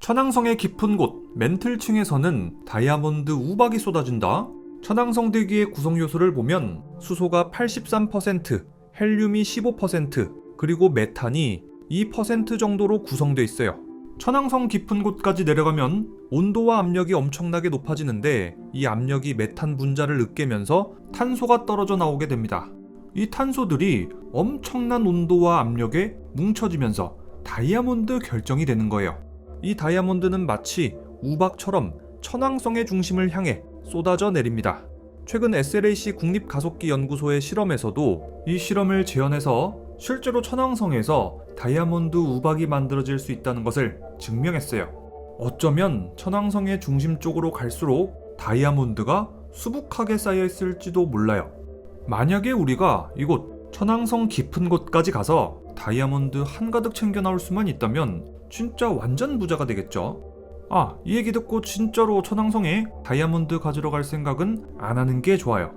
천왕성의 깊은 곳 멘틀층에서는 다이아몬드 우박이 쏟아진다. 천왕성 대기의 구성 요소를 보면 수소가 83%, 헬륨이 15%, 그리고 메탄이 2% 정도로 구성돼 있어요. 천왕성 깊은 곳까지 내려가면 온도와 압력이 엄청나게 높아지는데 이 압력이 메탄 분자를 으깨면서 탄소가 떨어져 나오게 됩니다. 이 탄소들이 엄청난 온도와 압력에 뭉쳐지면서 다이아몬드 결정이 되는 거예요. 이 다이아몬드는 마치 우박처럼 천왕성의 중심을 향해 쏟아져 내립니다. 최근 SLAC 국립가속기 연구소의 실험에서도 이 실험을 재현해서 실제로 천왕성에서 다이아몬드 우박이 만들어질 수 있다는 것을 증명했어요. 어쩌면 천왕성의 중심 쪽으로 갈수록 다이아몬드가 수북하게 쌓여 있을지도 몰라요. 만약에 우리가 이곳 천왕성 깊은 곳까지 가서 다이아몬드 한가득 챙겨 나올 수만 있다면 진짜 완전 부자가 되겠죠. 이 얘기 듣고 진짜로 천왕성에 다이아몬드 가지러 갈 생각은 안 하는 게 좋아요.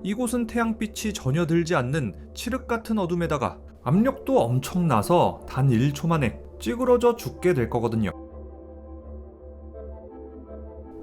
이곳은 태양빛이 전혀 들지 않는 칠흑 같은 어둠에다가 압력도 엄청나서 단 1초 만에 찌그러져 죽게 될 거거든요.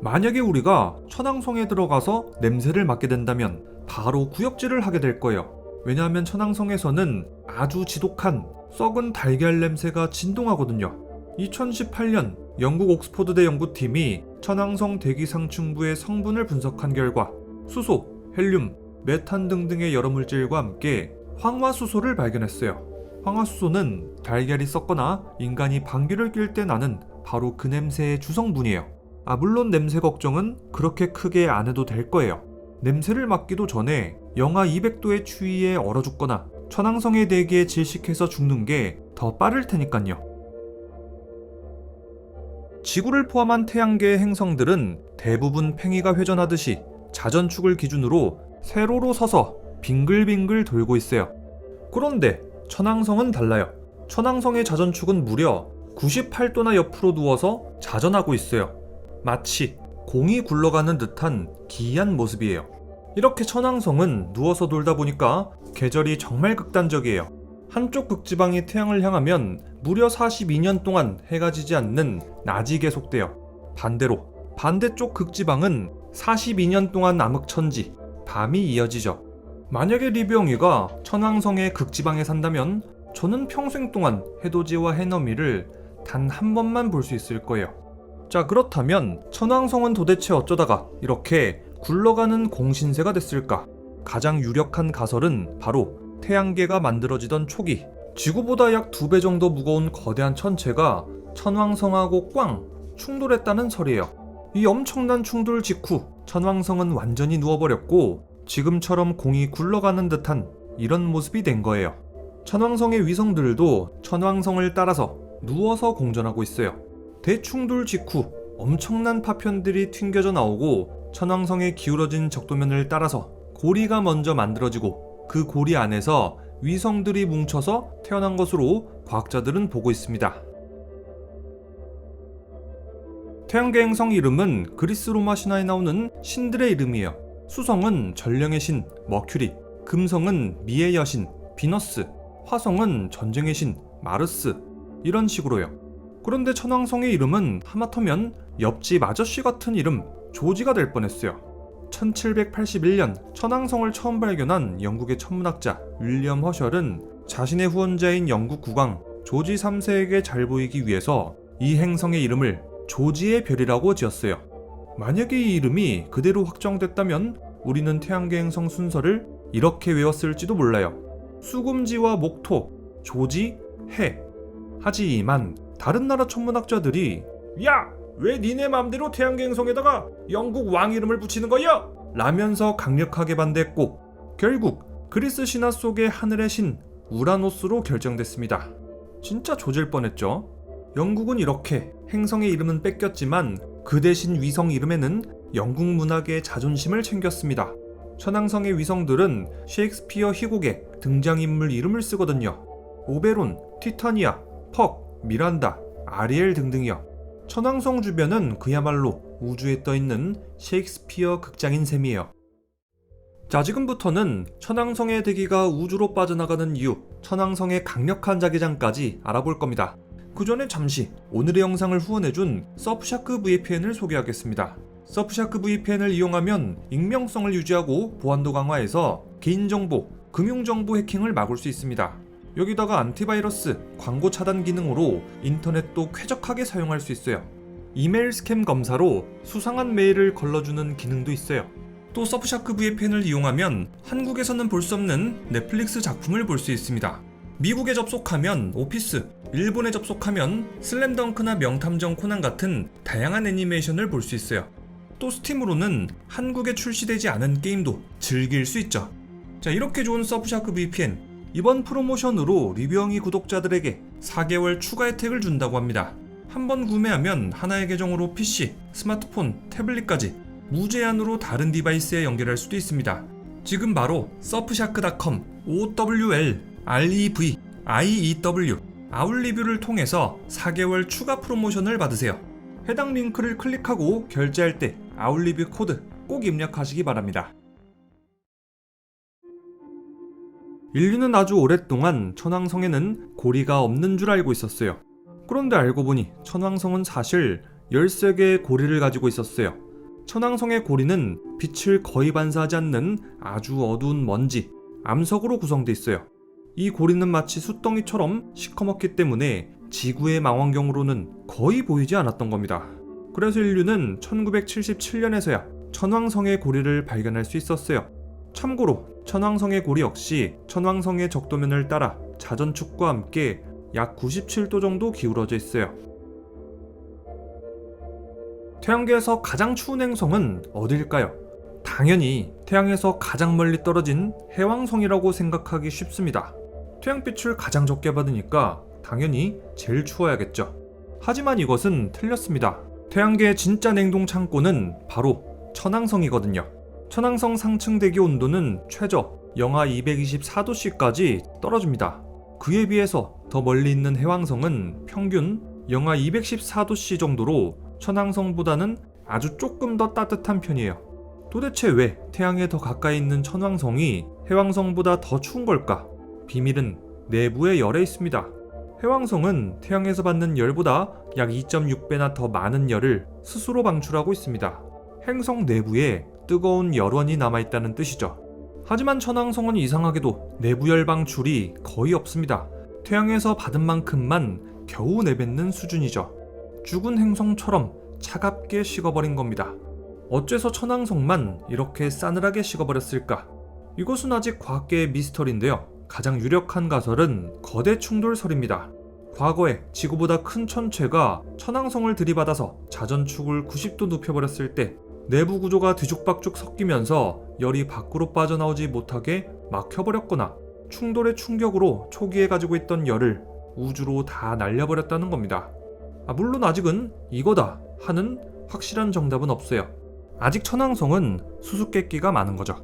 만약에 우리가 천왕성에 들어가서 냄새를 맡게 된다면 바로 구역질을 하게 될 거예요. 왜냐하면 천왕성에서는 아주 지독한 썩은 달걀 냄새가 진동하거든요. 2018년 영국 옥스퍼드대 연구팀이 천왕성 대기 상층부의 성분을 분석한 결과 수소, 헬륨, 메탄 등등의 여러 물질과 함께 황화수소를 발견했어요. 황화수소는 달걀이 썩거나 인간이 방귀를 낄 때 나는 바로 그 냄새의 주성분이에요. 물론 냄새 걱정은 그렇게 크게 안 해도 될 거예요. 냄새를 맡기도 전에 영하 200도의 추위에 얼어 죽거나 천왕성의 대기에 질식해서 죽는 게 더 빠를 테니까요. 지구를 포함한 태양계의 행성들은 대부분 팽이가 회전하듯이 자전축을 기준으로 세로로 서서 빙글빙글 돌고 있어요. 그런데 천왕성은 달라요. 천왕성의 자전축은 무려 98도나 옆으로 누워서 자전하고 있어요. 마치 공이 굴러가는 듯한 기이한 모습이에요. 이렇게 천왕성은 누워서 돌다 보니까 계절이 정말 극단적이에요. 한쪽 극지방이 태양을 향하면 무려 42년 동안 해가 지지 않는 낮이 계속돼요. 반대로 반대쪽 극지방은 42년 동안 암흑천지, 밤이 이어지죠. 만약에 리뷰영이가 천왕성의 극지방에 산다면 저는 평생 동안 해돋이와 해넘이를 단 한 번만 볼 수 있을 거예요. 자, 그렇다면 천왕성은 도대체 어쩌다가 이렇게 굴러가는 공신세가 됐을까? 가장 유력한 가설은 바로 태양계가 만들어지던 초기 지구보다 약 2배 정도 무거운 거대한 천체가 천왕성하고 꽝 충돌했다는 설이에요. 이 엄청난 충돌 직후 천왕성은 완전히 누워버렸고 지금처럼 공이 굴러가는 듯한 이런 모습이 된 거예요. 천왕성의 위성들도 천왕성을 따라서 누워서 공전하고 있어요. 대충돌 직후 엄청난 파편들이 튕겨져 나오고 천왕성의 기울어진 적도면을 따라서 고리가 먼저 만들어지고 그 고리 안에서 위성들이 뭉쳐서 태어난 것으로 과학자들은 보고 있습니다. 태양계 행성 이름은 그리스 로마 신화에 나오는 신들의 이름이에요. 수성은 전령의 신 머큐리, 금성은 미의 여신 비너스, 화성은 전쟁의 신 마르스, 이런 식으로요. 그런데 천왕성의 이름은 하마터면 옆집 아저씨 같은 이름 조지가 될 뻔했어요. 1781년 천왕성을 처음 발견한 영국의 천문학자 윌리엄 허셜은 자신의 후원자인 영국 국왕 조지 3세에게 잘 보이기 위해서 이 행성의 이름을 조지의 별이라고 지었어요. 만약에 이 이름이 그대로 확정됐다면 우리는 태양계 행성 순서를 이렇게 외웠을지도 몰라요. 수금지와 목토, 조지, 해. 하지만 다른 나라 천문학자들이 야! 왜 니네 맘대로 태양계 행성에다가 영국 왕 이름을 붙이는 거야? 라면서 강력하게 반대했고 결국 그리스 신화 속의 하늘의 신 우라노스로 결정됐습니다. 진짜 조질 뻔했죠. 영국은 이렇게 행성의 이름은 뺏겼지만 그 대신 위성 이름에는 영국 문학의 자존심을 챙겼습니다. 천왕성의 위성들은 셰익스피어 희곡의 등장인물 이름을 쓰거든요. 오베론, 티타니아, 퍽, 미란다, 아리엘 등등이요. 천왕성 주변은 그야말로 우주에 떠있는 셰익스피어 극장인 셈이에요. 자, 지금부터는 천왕성의 대기가 우주로 빠져나가는 이유, 천왕성의 강력한 자기장까지 알아볼 겁니다. 그 전에 잠시 오늘의 영상을 후원해준 서프샤크 VPN을 소개하겠습니다. 서프샤크 VPN을 이용하면 익명성을 유지하고 보안도 강화해서 개인정보, 금융정보 해킹을 막을 수 있습니다. 여기다가 안티바이러스, 광고 차단 기능으로 인터넷도 쾌적하게 사용할 수 있어요. 이메일 스캠 검사로 수상한 메일을 걸러주는 기능도 있어요. 또 서프샤크 VPN을 이용하면 한국에서는 볼 수 없는 넷플릭스 작품을 볼 수 있습니다. 미국에 접속하면 오피스, 일본에 접속하면 슬램덩크나 명탐정 코난 같은 다양한 애니메이션을 볼 수 있어요. 또 스팀으로는 한국에 출시되지 않은 게임도 즐길 수 있죠. 자, 이렇게 좋은 서프샤크 VPN, 이번 프로모션으로 리뷰영이 구독자들에게 4개월 추가 혜택을 준다고 합니다. 한번 구매하면 하나의 계정으로 PC, 스마트폰, 태블릿까지 무제한으로 다른 디바이스에 연결할 수도 있습니다. 지금 바로 surfshark.com OWLREVIEW 아울리뷰를 통해서 4개월 추가 프로모션을 받으세요. 해당 링크를 클릭하고 결제할 때 아울리뷰 코드 꼭 입력하시기 바랍니다. 인류는 아주 오랫동안 천왕성에는 고리가 없는 줄 알고 있었어요. 그런데 알고 보니 천왕성은 사실 13개의 고리를 가지고 있었어요. 천왕성의 고리는 빛을 거의 반사하지 않는 아주 어두운 먼지, 암석으로 구성되어 있어요. 이 고리는 마치 숯덩이처럼 시커멓기 때문에 지구의 망원경으로는 거의 보이지 않았던 겁니다. 그래서 인류는 1977년에서야 천왕성의 고리를 발견할 수 있었어요. 참고로 천왕성의 고리 역시 천왕성의 적도면을 따라 자전축과 함께 약 97도 정도 기울어져 있어요. 태양계에서 가장 추운 행성은 어디일까요? 당연히 태양에서 가장 멀리 떨어진 해왕성이라고 생각하기 쉽습니다. 태양빛을 가장 적게 받으니까 당연히 제일 추워야겠죠. 하지만 이것은 틀렸습니다. 태양계의 진짜 냉동 창고는 바로 천왕성이거든요. 천왕성 상층 대기 온도는 최저 영하 224도씨까지 떨어집니다. 그에 비해서 더 멀리 있는 해왕성은 평균 영하 214도씨 정도로 천왕성보다는 아주 조금 더 따뜻한 편이에요. 도대체 왜 태양에 더 가까이 있는 천왕성이 해왕성보다 더 추운 걸까? 비밀은 내부의 열에 있습니다. 해왕성은 태양에서 받는 열보다 약 2.6배나 더 많은 열을 스스로 방출하고 있습니다. 행성 내부에 뜨거운 열원이 남아있다는 뜻이죠. 하지만 천왕성은 이상하게도 내부열 방출이 거의 없습니다. 태양에서 받은 만큼만 겨우 내뱉는 수준이죠. 죽은 행성처럼 차갑게 식어버린 겁니다. 어째서 천왕성만 이렇게 싸늘하게 식어버렸을까? 이것은 아직 과학계의 미스터리인데요. 가장 유력한 가설은 거대 충돌설입니다. 과거에 지구보다 큰 천체가 천왕성을 들이받아서 자전축을 90도 눕혀버렸을 때 내부 구조가 뒤죽박죽 섞이면서 열이 밖으로 빠져나오지 못하게 막혀버렸거나 충돌의 충격으로 초기에 가지고 있던 열을 우주로 다 날려버렸다는 겁니다. 물론 아직은 이거다 하는 확실한 정답은 없어요. 아직 천왕성은 수수께끼가 많은 거죠.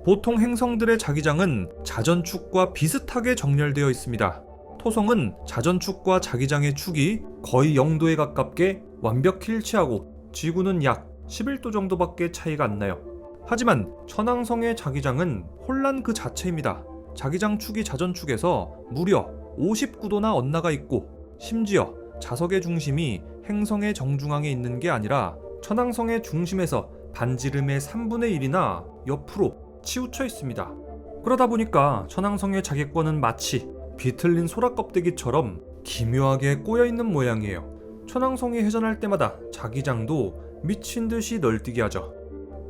보통 행성들의 자기장은 자전축과 비슷하게 정렬되어 있습니다. 토성은 자전축과 자기장의 축이 거의 0도에 가깝게 완벽히 일치하고 지구는 약 11도 정도밖에 차이가 안 나요. 하지만 천왕성의 자기장은 혼란 그 자체입니다. 자기장 축이 자전축에서 무려 59도나 엇나가 있고 심지어 자석의 중심이 행성의 정중앙에 있는 게 아니라 천왕성의 중심에서 반지름의 3분의 1이나 옆으로 치우쳐 있습니다. 그러다 보니까 천왕성의 자기권은 마치 비틀린 소라 껍데기처럼 기묘하게 꼬여있는 모양이에요. 천왕성이 회전할 때마다 자기장도 미친 듯이 널뛰게 하죠.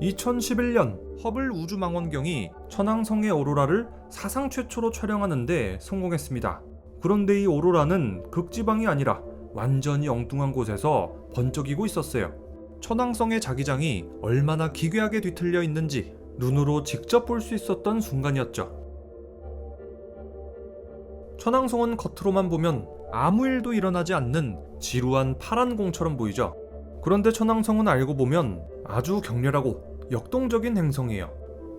2011년 허블 우주망원경이 천왕성의 오로라를 사상 최초로 촬영하는데 성공했습니다. 그런데 이 오로라는 극지방이 아니라 완전히 엉뚱한 곳에서 번쩍이고 있었어요. 천왕성의 자기장이 얼마나 기괴하게 뒤틀려 있는지 눈으로 직접 볼 수 있었던 순간이었죠. 천왕성은 겉으로만 보면 아무 일도 일어나지 않는 지루한 파란 공처럼 보이죠. 그런데 천왕성은 알고 보면 아주 격렬하고 역동적인 행성이에요.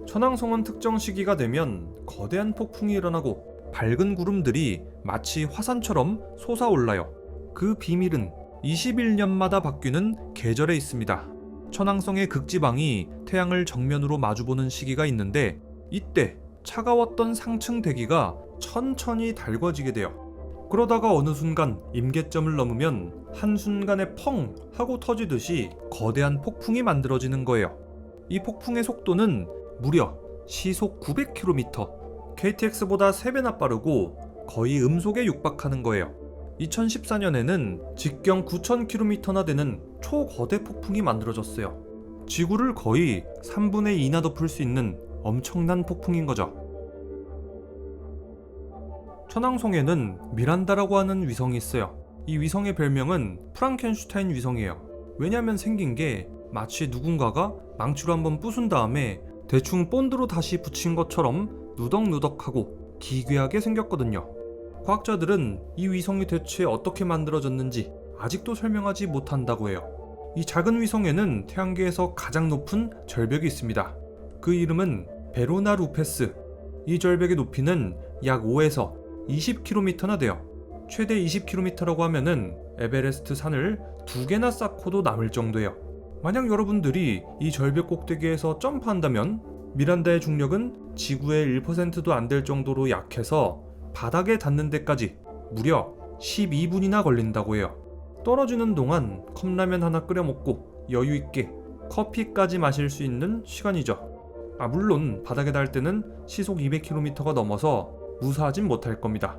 천왕성은 특정 시기가 되면 거대한 폭풍이 일어나고 밝은 구름들이 마치 화산처럼 솟아올라요. 그 비밀은 21년마다 바뀌는 계절에 있습니다. 천왕성의 극지방이 태양을 정면으로 마주보는 시기가 있는데 이때 차가웠던 상층 대기가 천천히 달궈지게 돼요. 그러다가 어느 순간 임계점을 넘으면 한순간에 펑 하고 터지듯이 거대한 폭풍이 만들어지는 거예요. 이 폭풍의 속도는 무려 시속 900km, KTX보다 3배나 빠르고 거의 음속에 육박하는 거예요. 2014년에는 직경 9,000km나 되는 초거대 폭풍이 만들어졌어요. 지구를 거의 3분의 2나 덮을 수 있는 엄청난 폭풍인 거죠. 천왕성에는 미란다라고 하는 위성이 있어요. 이 위성의 별명은 프랑켄슈타인 위성이에요. 왜냐면 생긴 게 마치 누군가가 망치로 한번 부순 다음에 대충 본드로 다시 붙인 것처럼 누덕누덕하고 기괴하게 생겼거든요. 과학자들은 이 위성이 대체 어떻게 만들어졌는지 아직도 설명하지 못한다고 해요. 이 작은 위성에는 태양계에서 가장 높은 절벽이 있습니다. 그 이름은 베로나 루페스. 이 절벽의 높이는 약 5에서 20km나 돼요. 최대 20km라고 하면은 에베레스트 산을 2개나 쌓고도 남을 정도예요. 만약 여러분들이 이 절벽 꼭대기에서 점프한다면 미란다의 중력은 지구의 1%도 안 될 정도로 약해서 바닥에 닿는 데까지 무려 12분이나 걸린다고 해요. 떨어지는 동안 컵라면 하나 끓여 먹고 여유있게 커피까지 마실 수 있는 시간이죠. 물론 바닥에 닿을 때는 시속 200km가 넘어서 무사하진 못할 겁니다.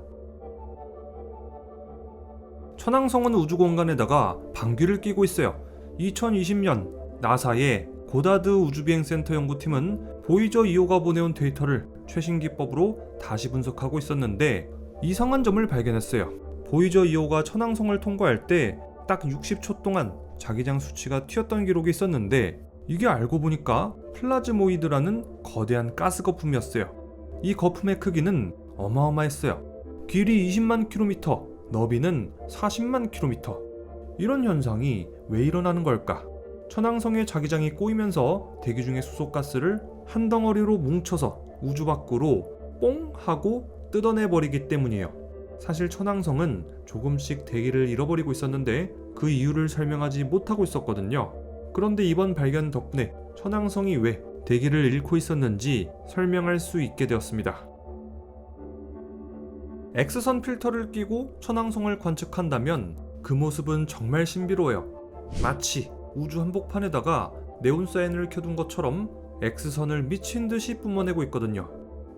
천왕성은 우주공간에다가 방귀를 뀌고 있어요. 2020년 나사의 고다드 우주비행센터 연구팀은 보이저 2호가 보내온 데이터를 최신 기법으로 다시 분석하고 있었는데 이상한 점을 발견했어요. 보이저 2호가 천왕성을 통과할 때 딱 60초 동안 자기장 수치가 튀었던 기록이 있었는데 이게 알고 보니까 플라즈모이드라는 거대한 가스 거품이었어요. 이 거품의 크기는 어마어마했어요. 길이 20만 킬로미터, 너비는 40만 킬로미터. 이런 현상이 왜 일어나는 걸까? 천왕성의 자기장이 꼬이면서 대기 중의 수소가스를 한 덩어리로 뭉쳐서 우주 밖으로 뽕 하고 뜯어내버리기 때문이에요. 사실 천왕성은 조금씩 대기를 잃어버리고 있었는데 그 이유를 설명하지 못하고 있었거든요. 그런데 이번 발견 덕분에 천왕성이 왜 대기를 잃고 있었는지 설명할 수 있게 되었습니다. X선 필터를 끼고 천왕성을 관측한다면 그 모습은 정말 신비로워요. 마치 우주 한복판에다가 네온사인을 켜둔 것처럼 X선을 미친듯이 뿜어내고 있거든요.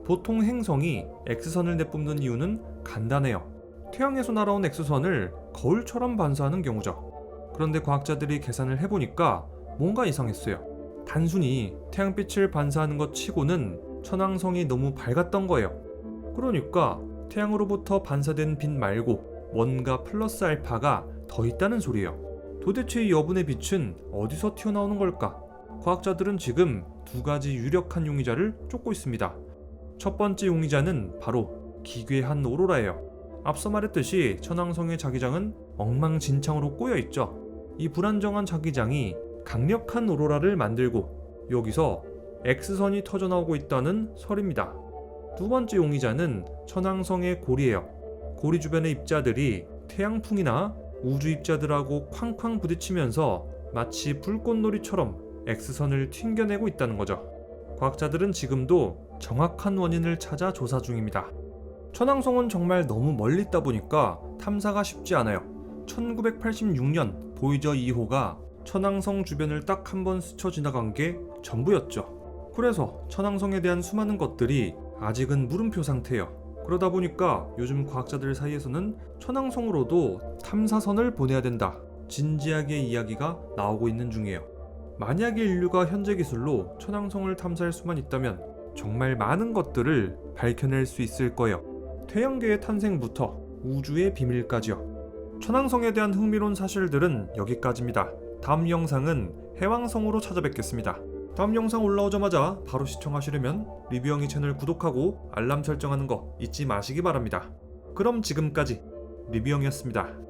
보통 행성이 X선을 내뿜는 이유는 간단해요. 태양에서 날아온 X선을 거울처럼 반사하는 경우죠. 그런데 과학자들이 계산을 해보니까 뭔가 이상했어요. 단순히 태양빛을 반사하는 것 치고는 천왕성이 너무 밝았던 거예요. 그러니까 태양으로부터 반사된 빛 말고 뭔가 플러스 알파가 더 있다는 소리예요. 도대체 이 여분의 빛은 어디서 튀어나오는 걸까? 과학자들은 지금 2가지 유력한 용의자를 쫓고 있습니다. 첫 번째 용의자는 바로 기괴한 오로라예요. 앞서 말했듯이 천왕성의 자기장은 엉망진창으로 꼬여있죠. 이 불안정한 자기장이 강력한 오로라를 만들고 여기서 X선이 터져나오고 있다는 설입니다. 두 번째 용의자는 천왕성의 고리예요. 고리 주변의 입자들이 태양풍이나 우주 입자들하고 쾅쾅 부딪히면서 마치 불꽃놀이처럼 X선을 튕겨내고 있다는 거죠. 과학자들은 지금도 정확한 원인을 찾아 조사 중입니다. 천왕성은 정말 너무 멀리 있다 보니까 탐사가 쉽지 않아요. 1986년 보이저 2호가 천왕성 주변을 딱 한 번 스쳐 지나간 게 전부였죠. 그래서 천왕성에 대한 수많은 것들이 아직은 물음표 상태예요. 그러다 보니까 요즘 과학자들 사이에서는 천왕성으로도 탐사선을 보내야 된다, 진지하게 이야기가 나오고 있는 중이에요. 만약에 인류가 현재 기술로 천왕성을 탐사할 수만 있다면 정말 많은 것들을 밝혀낼 수 있을 거예요. 태양계의 탄생부터 우주의 비밀까지요. 천왕성에 대한 흥미로운 사실들은 여기까지입니다. 다음 영상은 해왕성으로 찾아뵙겠습니다. 다음 영상 올라오자마자 바로 시청하시려면 리뷰영이 채널 구독하고 알람 설정하는 거 잊지 마시기 바랍니다. 그럼 지금까지 리뷰영이었습니다.